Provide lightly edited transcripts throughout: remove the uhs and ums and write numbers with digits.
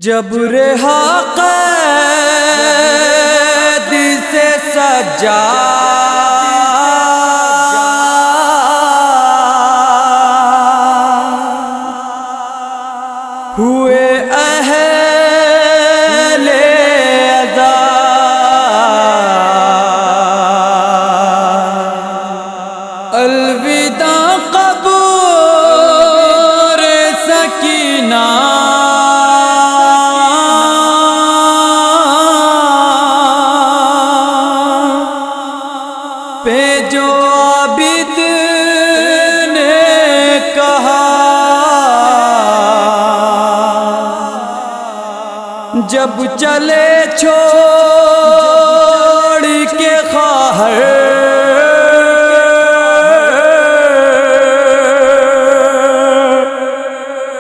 جب رہا قید سے سجا ہوئے اہل عزا الوداع قبر سکینہ پہ جو عابد نے کہا جب چلے چھوڑ کے خواہر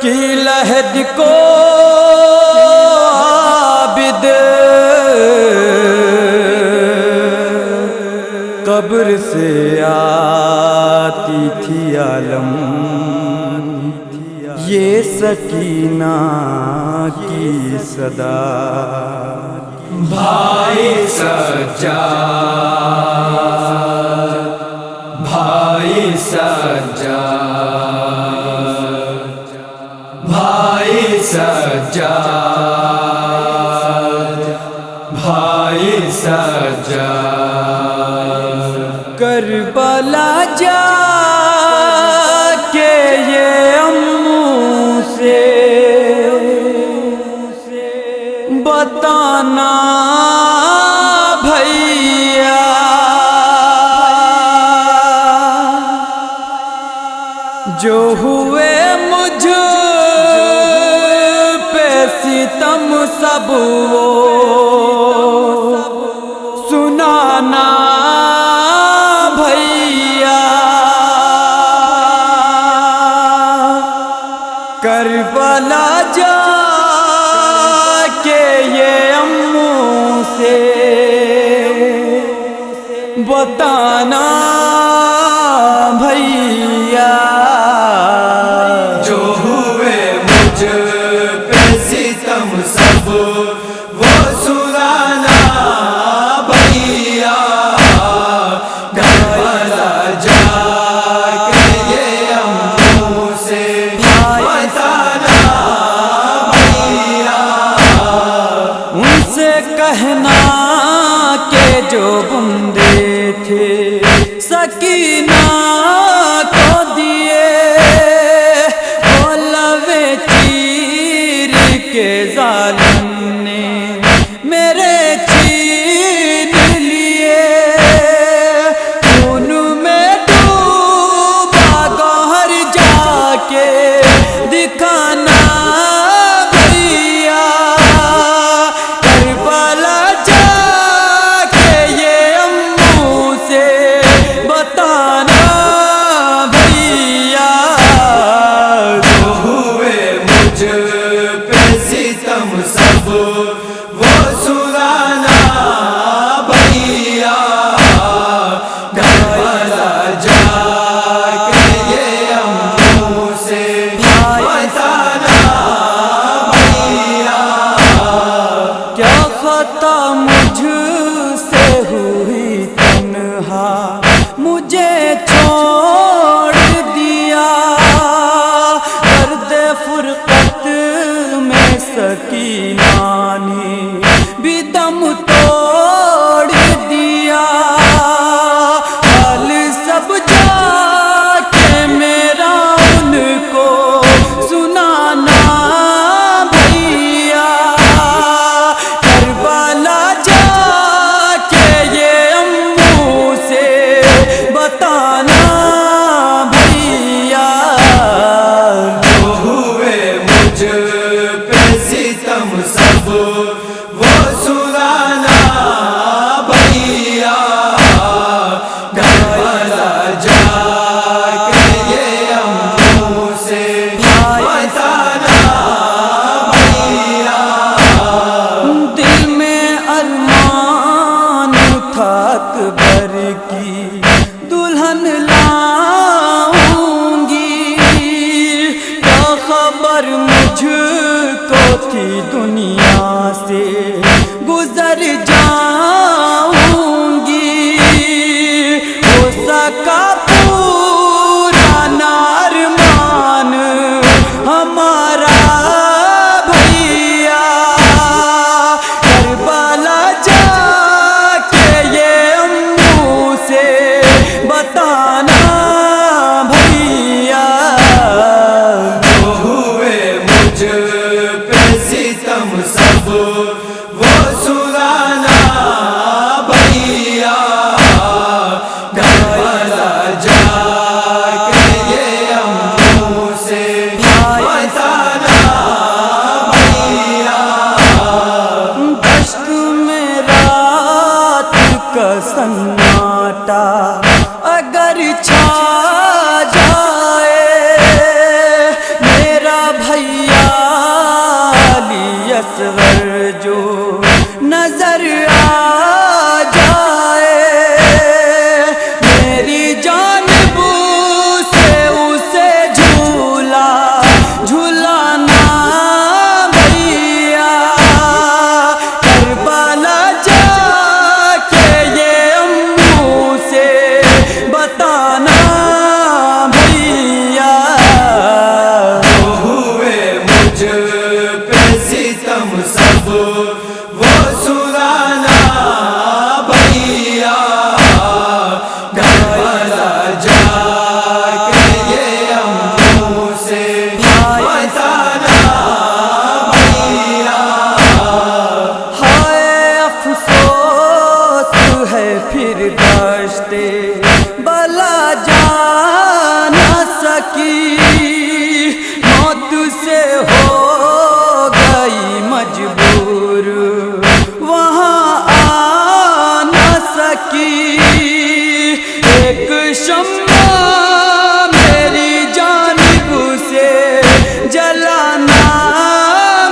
کی لحد کو عابد قبر سے آتی تھی عالم یہ سکینہ کی صدا بھائی سجاد، بھائی سجاد، بھائی سجاد، بھائی سجاد، کربلا جا کے یہ اموں سے بتانا بھیا جو ہوئے مجھ پہ ستم سب وہ سنانا بھیا کربلا جا کے یہ اموں سے بتانا بھیا جو ہوئے مجھ پہ ستم سب وہ سنانا بھیا کربلا جا کے یہ اموں سے بتانا بھیا ان سے کہنا کہ جو بندے تھے سکینہ کو دیے وہ لوے چیر کے ظالم نے میرے چھین لیے خون میں ڈوبا گوہر جا کے دکھانا بھیا کربلا جا کے یہ اموں سے بتانا بھیا جو ہوئے مجھ پہ ستم سب وہ سنانا بھیا کربلا جا کے یہ اموں سے بتانا بھیا کیا خطا مجھ سے ہوئی تنہا مجھے چھوڑ دیا درد فرقت میں سکینہ نے بھی دم توڑ دیا حال سب جا کے میرا ان کو سنانا بھیا کربلا جا کے یہ اموں سے بتانا بھیا جو ہوئے مجھ پہ ستم سب وہ سنانا دنیا سے گزر جاؤں گی، ہو سکا پورا نارمان ہمارا بھیا، کربلا جا کے یہ اموں سے بتانا بھیا، جو ہوئے مجھ پہ ستم سب وہ سنانا بھیا، کربلا جا کے یہ اموں سے بتانا بھیا، دشت میں رات کا سناٹا اگر چھا جائے، میرا بھیا علی اصغر جو نظر آ جائے، میری جانب سے اسے جھولا جھولانا بھیا، کربلا جا کے یہ اموں سے بتانا بھیا، جو ہوئے مجھ پہ ستم سب وہ سنانا بھیا، کربلا جا کے یہ اموں سے بتانا بھیا، ہائے افسوس ہے پھر دشتے بلا جا نہ سکی، موت سے ہو گئی مجبور وہاں آ نہ سکی، ایک شمع میری جانب سے جلانا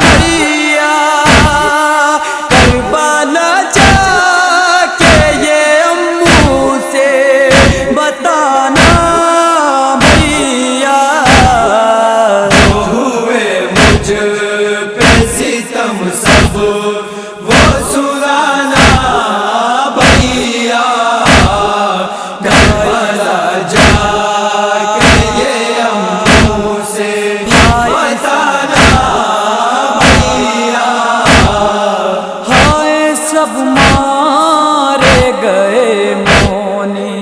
بھیا، کربلا جا کے یہ اموں سے بتانا بھیا، جو ہوئے مجھ پہ ستم سب وہ سنانا بھیا، کربلا جا کے یہ اموں سے بتانا بھیا، ہائے سب مارے گئے مونی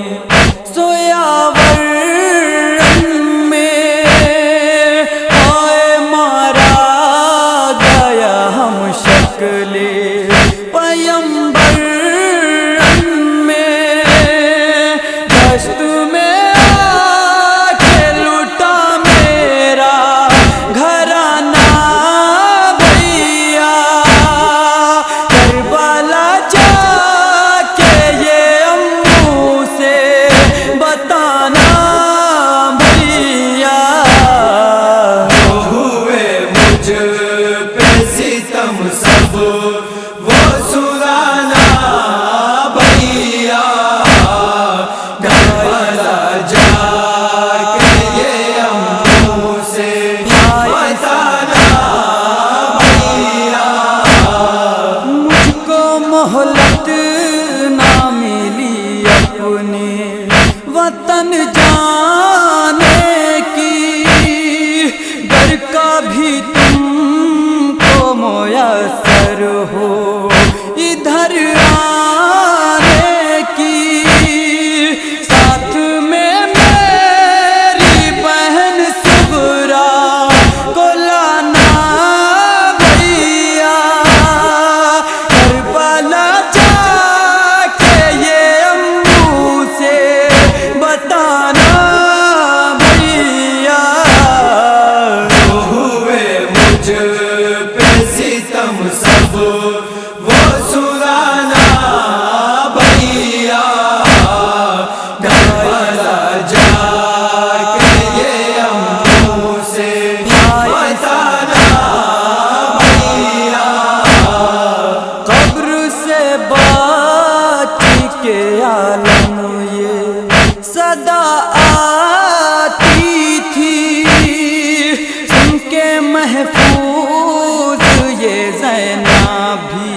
سویاور میں، ہائے مارا گیا ہم شکل پیمبر میں، دشت میں آ کے لوٹا میرا گھرانہ بھیا، کربلا جا کے یہ اموں سے بتانا بھیا، جو ہوئے مجھ پہ ستم سب وہ سنانا بھیا، کربلا جا کے یہ اموں سے بتانا بھیا، مجھ کو مہلت نہ ملی اپنے وطن جانے کی، گھر کا بھی تم کو میسر ہو ادھر آنے کی، ساتھ میں میری بہن صغرا کو لانا بھیا، کربلا جا کے یہ اموں سے بتانا بھیا، جو ہوئے مجھ پہ ستم نہ بھی